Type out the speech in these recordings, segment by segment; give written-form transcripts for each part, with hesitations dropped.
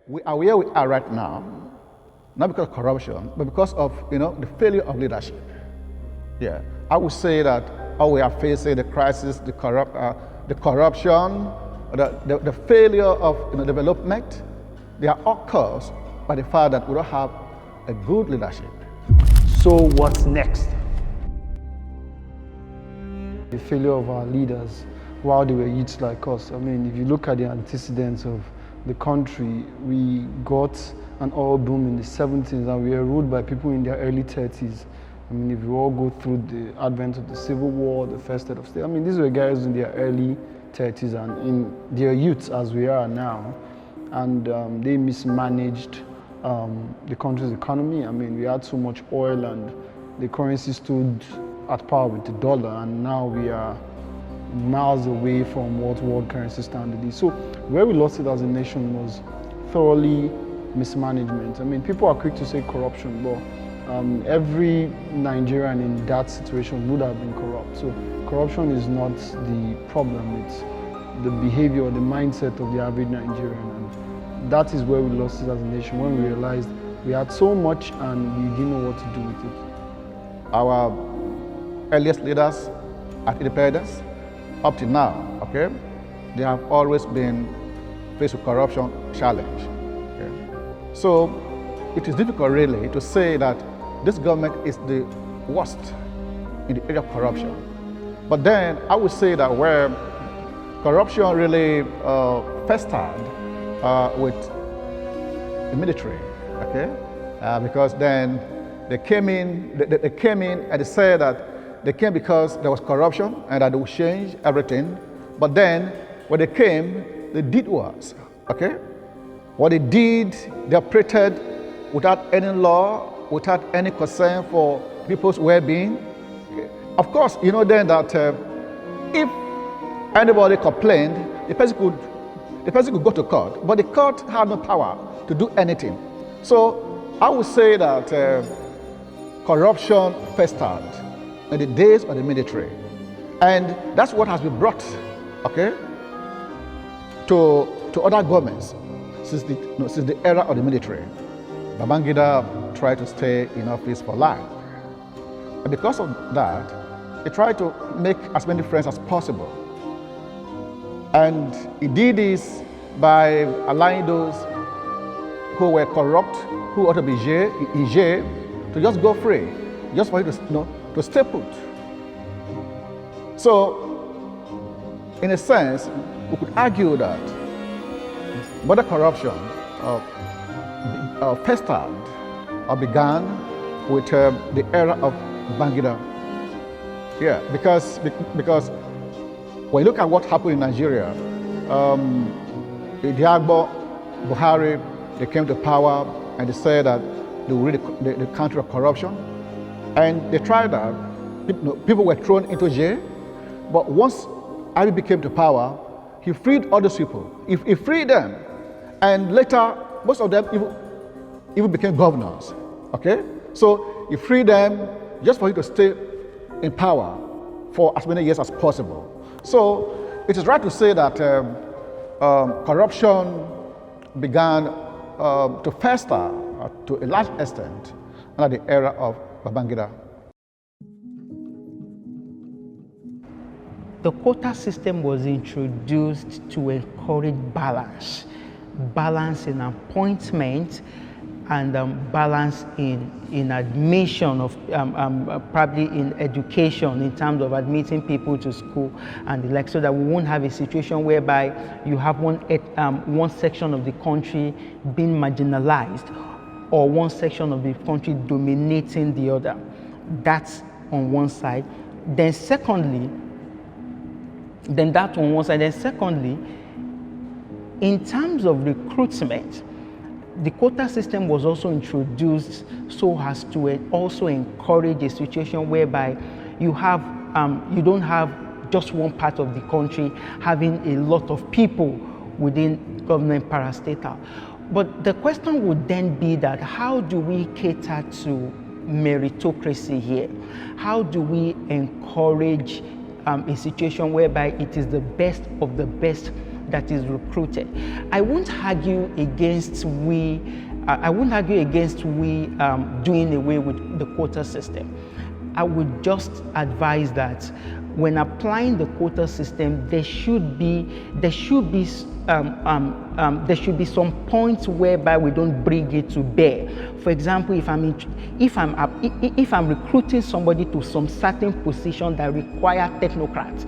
We are where we are right now, not because of corruption, but because of the failure of leadership. Yeah, I would say that we are facing the crisis, the corruption, the failure of development. They are all caused by the fact that we don't have a good leadership. So what's next? The failure of our leaders while they were youths like us. I mean, if you look at the antecedents of the country, we got an oil boom in the 70s and we were ruled by people in their early 30s. I mean, if you all go through the advent of the Civil War, the first state of state, I mean, these were guys in their early 30s and in their youths as we are now. And they mismanaged the country's economy. I mean, we had so much oil and the currency stood at par with the dollar, and now we are miles away from what world currency standard is. So where we lost it as a nation was thoroughly mismanagement. I mean, people are quick to say corruption, but every Nigerian in that situation would have been corrupt. So corruption is not the problem, it's the behavior, the mindset of the average Nigerian. And that is where we lost it as a nation, when we realized we had so much and we didn't know what to do with it. Our earliest leaders at independence, up to now, okay, they have always been faced with corruption challenge. Okay? So it is difficult really to say that this government is the worst in the area of corruption. But then I would say that where corruption really festered with the military, okay, because then they came in and they said that they came because there was corruption and that they would change everything. But then when they came, they did worse, okay? What they did, they operated without any law, without any concern for people's well-being. Okay? Of course, you know then that if anybody complained, the person could go to court, but the court had no power to do anything. So I would say that corruption festered in the days of the military. And that's what has been brought, okay, to other governments since the era of the military. Babangida tried to stay in office for life. And because of that, he tried to make as many friends as possible. And he did this by allowing those who were corrupt, who ought to be in jail, to just go free, just for you to stay put. So, in a sense, we could argue that border corruption festered or began with the era of Babangida. Yeah, because when you look at what happened in Nigeria, Idiagbo, Buhari, they came to power and they said that they would rid the country of corruption. And they tried that. People were thrown into jail. But once Alabi became to power, he freed all those people. He freed them. And later, most of them even became governors. Okay? So he freed them just for him to stay in power for as many years as possible. So it is right to say that corruption began to fester to a large extent under the era of Babangida. The quota system was introduced to encourage balance in appointment and balance in admission of probably in education in terms of admitting people to school and the like, so that we won't have a situation whereby you have one section of the country being marginalized or one section of the country dominating the other. That's on one side. Then secondly, in terms of recruitment, the quota system was also introduced so as to also encourage a situation whereby you don't have just one part of the country having a lot of people within government parastatal. But the question would then be that how do we cater to meritocracy here? How do we encourage a situation whereby it is the best of the best that is recruited. I won't argue against we doing away with the quota system. I would just advise that when applying the quota system, there should be some points whereby we don't bring it to bear. For example, if I'm recruiting somebody to some certain position that require technocrats,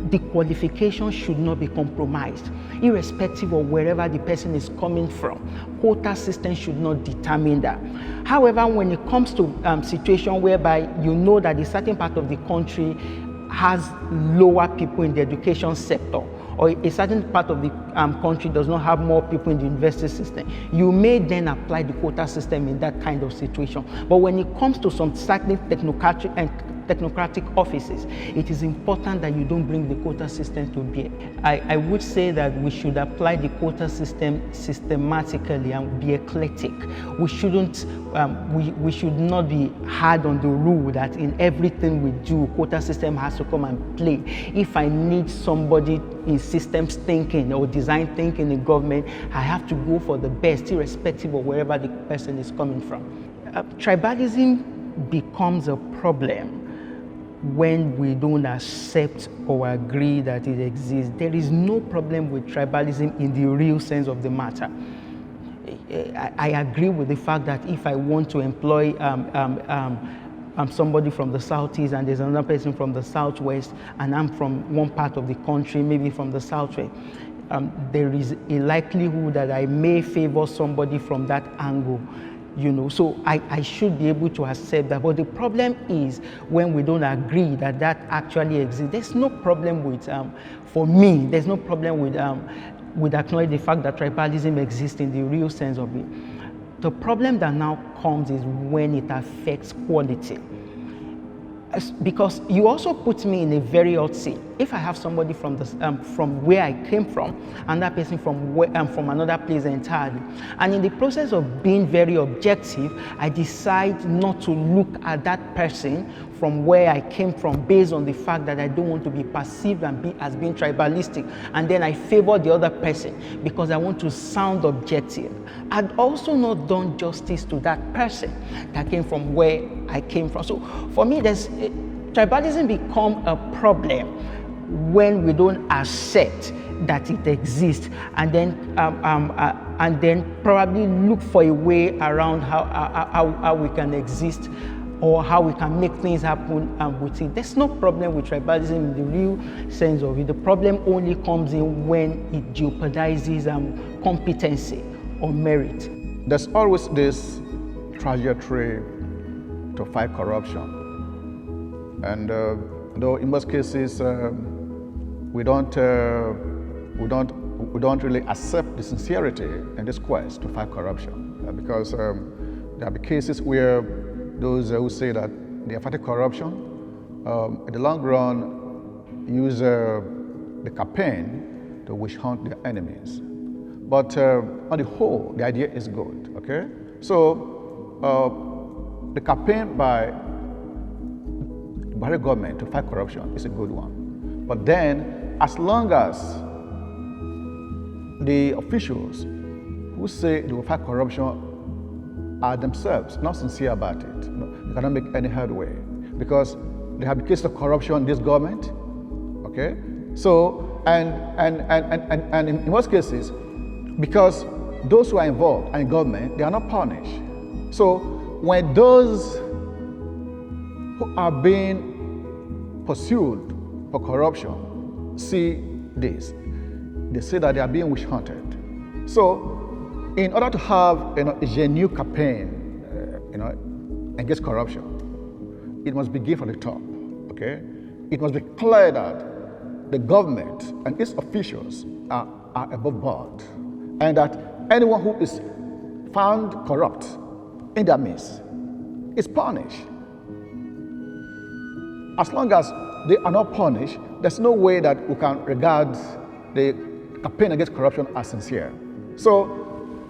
the qualification should not be compromised, irrespective of wherever the person is coming from. Quota system should not determine that. However, when it comes to situation whereby you know that a certain part of the country has lower people in the education sector, or a certain part of the country does not have more people in the university system, you may then apply the quota system in that kind of situation. But when it comes to some certain technocratic offices, it is important that you don't bring the quota system to bear. I would say that we should apply the quota system systematically and be eclectic. We shouldn't, we should not be hard on the rule that in everything we do, quota system has to come and play. If I need somebody in systems thinking or design thinking in government, I have to go for the best, irrespective of wherever the person is coming from. Tribalism becomes a problem when we don't accept or agree that it exists. There is no problem with tribalism in the real sense of the matter. I agree with the fact that if I want to employ somebody from the southeast and there's another person from the southwest and I'm from one part of the country, maybe from the southwest, there is a likelihood that I may favor somebody from that angle. You know, so I should be able to accept that. But the problem is when we don't agree that that actually exists. There's no problem with, for me, there's no problem with acknowledging the fact that tribalism exists in the real sense of it. The problem that now comes is when it affects quality. Because you also put me in a very odd seat. If I have somebody from where I came from, and that person from another place entirely, and in the process of being very objective, I decide not to look at that person from where I came from based on the fact that I don't want to be perceived as being tribalistic, and then I favor the other person because I want to sound objective. I'd also not done justice to that person that came from where I came from. So for me, tribalism become a problem when we don't accept that it exists, and then probably look for a way around how we can exist or how we can make things happen with it. There's no problem with tribalism in the real sense of it. The problem only comes in when it jeopardizes competency or merit. There's always this trajectory to fight corruption. And though in most cases we don't really accept the sincerity in this quest to fight corruption, because there have been cases where those who say that they are fighting corruption, in the long run, use the campaign to witch hunt their enemies. But on the whole, the idea is good. Okay, so the campaign by the Buhari government to fight corruption is a good one. But then, as long as the officials who say they will fight corruption are themselves not sincere about it, you cannot make any headway, because there have been cases of corruption in this government. Okay, so and in most cases, because those who are involved in government, they are not punished. So when those who are being pursued for corruption see this, they say that they are being witch hunted. So in order to have a genuine campaign against corruption, it must begin from the top. Okay, it must be clear that the government and its officials are above board, and that anyone who is found corrupt in their midst is punished. As long as they are not punished, there's no way that we can regard the campaign against corruption as sincere. So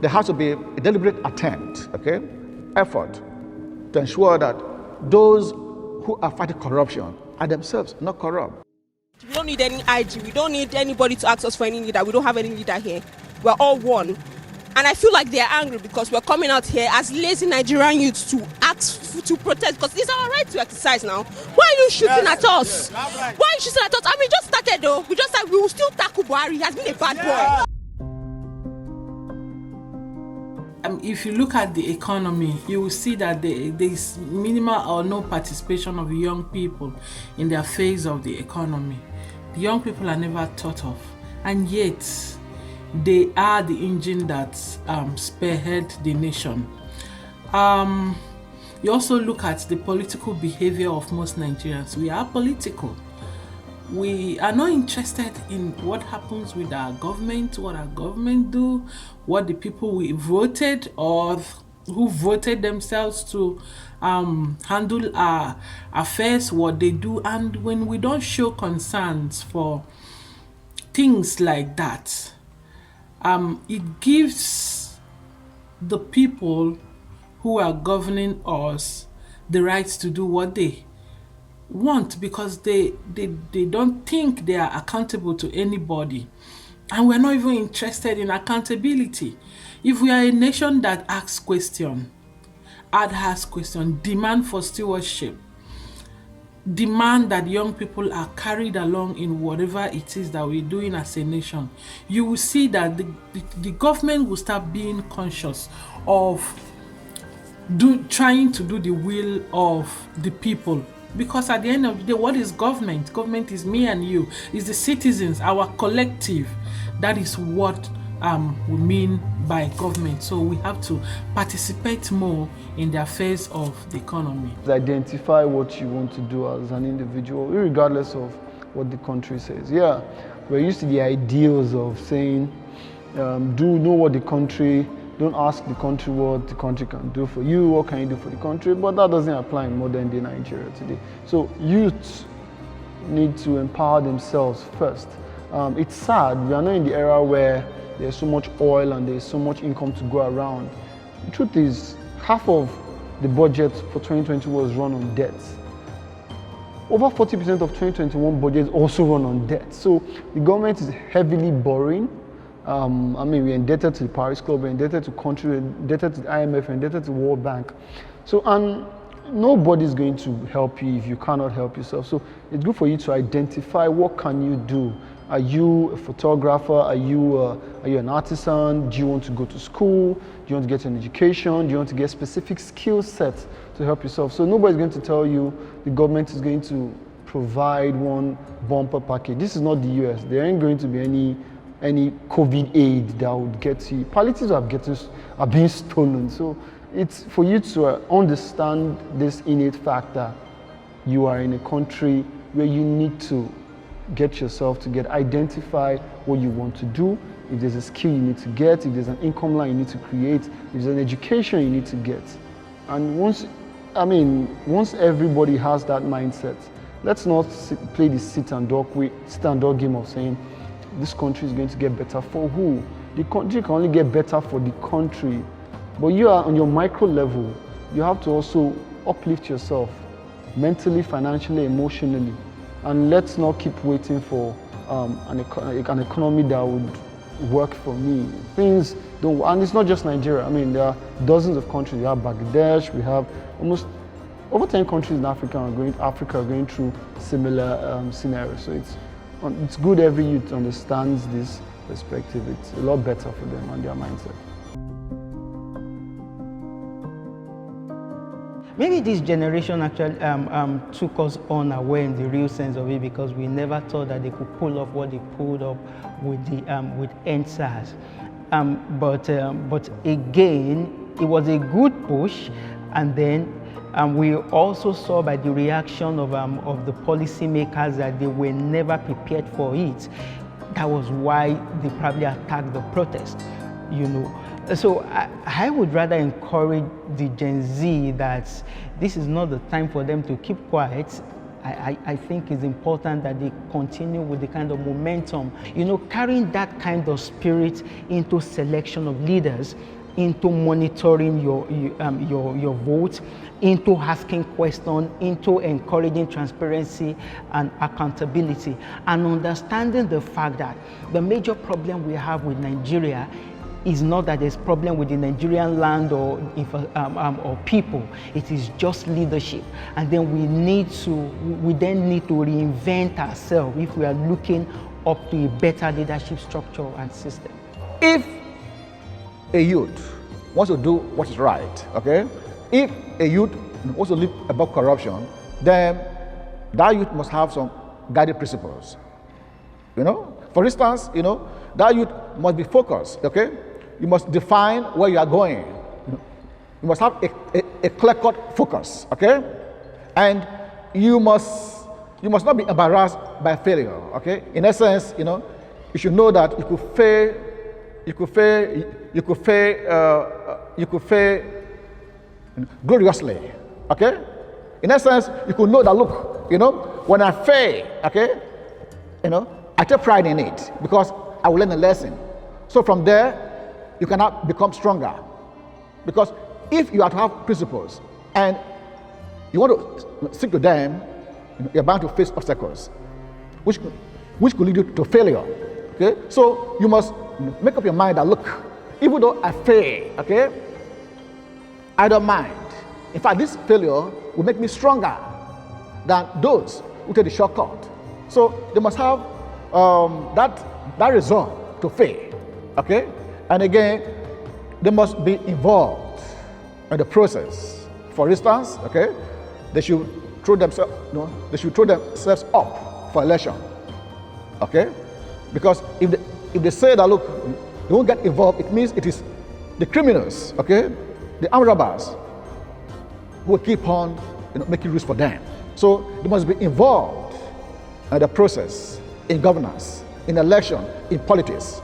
there has to be a deliberate attempt, effort to ensure that those who are fighting corruption are themselves not corrupt. We don't need any IG. We don't need anybody to ask us for any leader. We don't have any leader here. We're all one. And I feel like they're angry because we're coming out here as lazy Nigerian youths to ask to protest, because it's our right to exercise now. Why are you shooting at us? Why are you shooting at us? And we just started though. We just said we will still tackle Buhari. He has been a bad boy. If you look at the economy, you will see that there is minimal or no participation of young people in their phase of the economy. The young people are never thought of, and yet they are the engine that spearhead the nation. You also look at the political behavior of most Nigerians. We are political. We are not interested in what happens with our government, what our government do, what the people we voted or who voted themselves to handle our affairs, what they do. And when we don't show concerns for things like that, it gives the people who are governing us the right to do what they want, because they don't think they are accountable to anybody, and we're not even interested in accountability. If we are a nation that asks question, asks question, demand for stewardship, demand that young people are carried along in whatever it is that we're doing as a nation, you will see that the government will start being conscious of trying to do the will of the people. Because at the end of the day, what is government? Government is me and you, is the citizens, our collective. That is what we mean by government. So we have to participate more in the affairs of the economy. Identify what you want to do as an individual, regardless of what the country says. Yeah, we're used to the ideals of saying, do know what the country, don't ask the country what the country can do for you, what can you do for the country, but that doesn't apply in modern day Nigeria today. So youth need to empower themselves first. It's sad, we are not in the era where there's so much oil and there's so much income to go around. The truth is, half of the budget for 2020 was run on debt. Over 40% of 2021 budget also run on debt. So the government is heavily borrowing. We're indebted to the Paris Club, we're indebted to country, we're indebted to the IMF, we're indebted to the World Bank. So, and nobody's going to help you if you cannot help yourself. So it's good for you to identify what can you do. Are you a photographer? Are you an artisan? Do you want to go to school? Do you want to get an education? Do you want to get specific skill sets to help yourself? So nobody's going to tell you the government is going to provide one bumper package. This is not the US. There ain't going to be any COVID aid that would get you. Palliatives are being stolen. So it's for you to understand this innate fact that you are in a country where you need to get yourself to identify what you want to do. If there's a skill you need to get, if there's an income line you need to create, if there's an education you need to get. And once everybody has that mindset, let's not play the sit and dog game of saying, this country is going to get better for who? The country can only get better for the country. But you are on your micro level, you have to also uplift yourself mentally, financially, emotionally. And let's not keep waiting for an economy that would work for me. Things don't, and it's not just Nigeria. There are dozens of countries. We have Bangladesh, we have almost over 10 countries in Africa are going through similar scenarios. So it's good every youth understands this perspective. It's a lot better for them and their mindset. Maybe this generation actually took us unaware in the real sense of it, because we never thought that they could pull off what they pulled up with NSAS. But again, it was a good push, and then we also saw by the reaction of the policymakers that they were never prepared for it. That was why they probably attacked the protest, So I would rather encourage the Gen Z that this is not the time for them to keep quiet. I think it's important that they continue with the kind of momentum, carrying that kind of spirit into selection of leaders. into monitoring your votes, into asking questions, into encouraging transparency and accountability, and understanding the fact that the major problem we have with Nigeria is not that there's problem with the Nigerian land or people. It is just leadership, and then we then need to reinvent ourselves if we are looking up to a better leadership structure and system. If a youth wants to do what is right, okay? If a youth wants to live above corruption, then that youth must have some guiding principles. For instance, that youth must be focused, okay? You must define where you are going. You must have a clear-cut focus, okay? And you must not be embarrassed by failure, okay? In essence, you should know that you could fail gloriously, okay? In essence, you could know that, look, when I fail, okay, I take pride in it because I will learn a lesson. So from there, you cannot become stronger. Because if you are to have principles and you want to stick to them, you're bound to face obstacles, which could lead you to failure. Okay? So you must make up your mind that, look, even though I fail, okay, I don't mind. In fact, this failure will make me stronger than those who take the shortcut. So they must have that resolve to fail. Okay? And again, they must be involved in the process. For instance, okay, they should throw themselves up for election. Okay? Because if they say that, look, they won't get involved, it means it is the criminals, okay, the armed robbers who will keep on making rules for them. So they must be involved in the process, in governance, in election, in politics,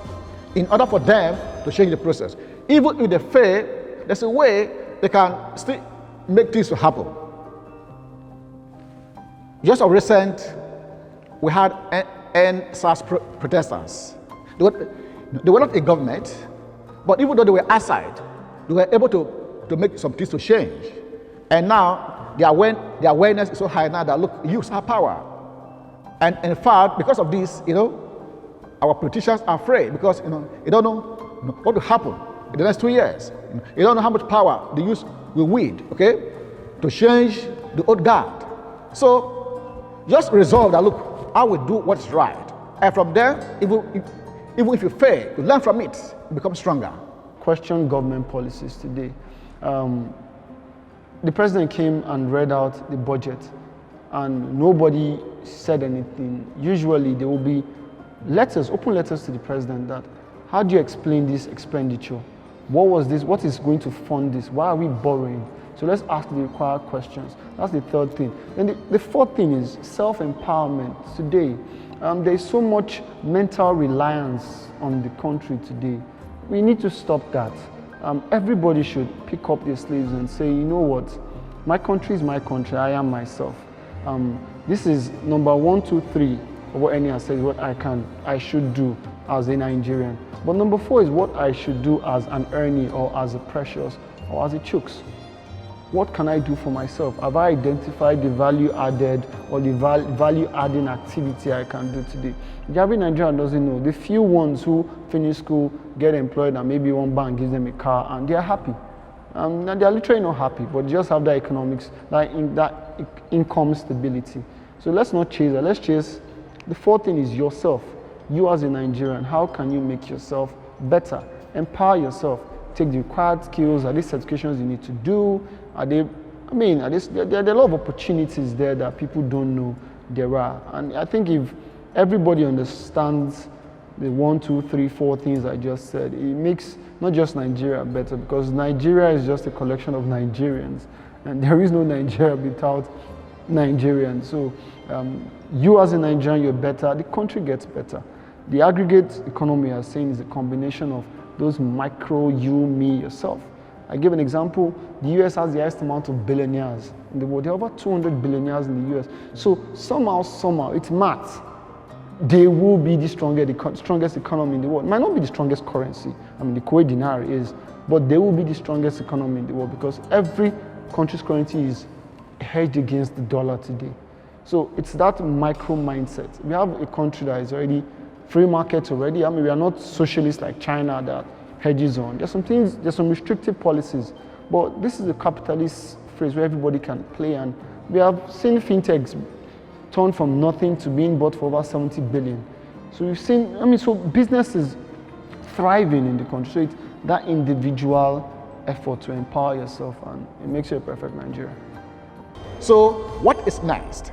in order for them to change the process. Even if they fail, there's a way they can still make things to happen. Just of recent, we had SARS protesters. They were not a government, but even though they were outside, they were able to make some things to change. And now, the awareness is so high now that, look, youths have power. And in fact, because of this, our politicians are afraid because, you don't know what will happen in the next 2 years. You don't know how much power the youth will wield, okay, to change the old guard. So just resolve that, look, I will do what's right. And from there, even if you fail, you learn from it, you become stronger. Question government policies today. The president came and read out the budget, and nobody said anything. Usually there will be letters, open letters to the president that, how do you explain this expenditure? What was this? What is going to fund this? Why are we borrowing? So let's ask the required questions. That's the third thing. Then the fourth thing is self-empowerment. Today, there is so much mental reliance on the country today. We need to stop that. Everybody should pick up their sleeves and say, you know what? My country is my country. I am myself. This is number 1, 2, 3 of what Ernie has said, what I should do as a Nigerian. But number 4 is what I should do as an Ernie or as a Precious or as a Chooks. What can I do for myself? Have I identified the value added or the value adding activity I can do today? The average Nigerian doesn't know. The few ones who finish school, get employed, and maybe one bank gives them a car and they are happy. And they are literally not happy, but just have that economics, that income stability. So let's not chase that. Let's chase. The fourth thing is yourself. You as a Nigerian, how can you make yourself better? Empower yourself. Take the required skills. Are these certifications you need to do? There are a lot of opportunities there that people don't know there are. And I think if everybody understands the 1, 2, 3, 4 things I just said, it makes not just Nigeria better, because Nigeria is just a collection of Nigerians, and there is no Nigeria without Nigerians. So you as a Nigerian, you're better, the country gets better. The aggregate economy, as saying, is a combination of those micro, you, me, yourself. I give an example. The US has the highest amount of billionaires in the world. There are over 200 billionaires in the US. So somehow, it's math. They will be the strongest economy in the world. It might not be the strongest currency. The Kuwait dinar is, but they will be the strongest economy in the world because every country's currency is hedged against the dollar today. So it's that micro mindset. We have a country that is already free market already. I mean, we are not socialists like China that hedges on. There's some things, there's some restrictive policies, but this is a capitalist phrase where everybody can play, and we have seen fintechs turn from nothing to being bought for over 70 billion. So we've seen, I mean, so business is thriving in the country. So it's that individual effort to empower yourself, and it makes you a perfect Nigerian. So what is next?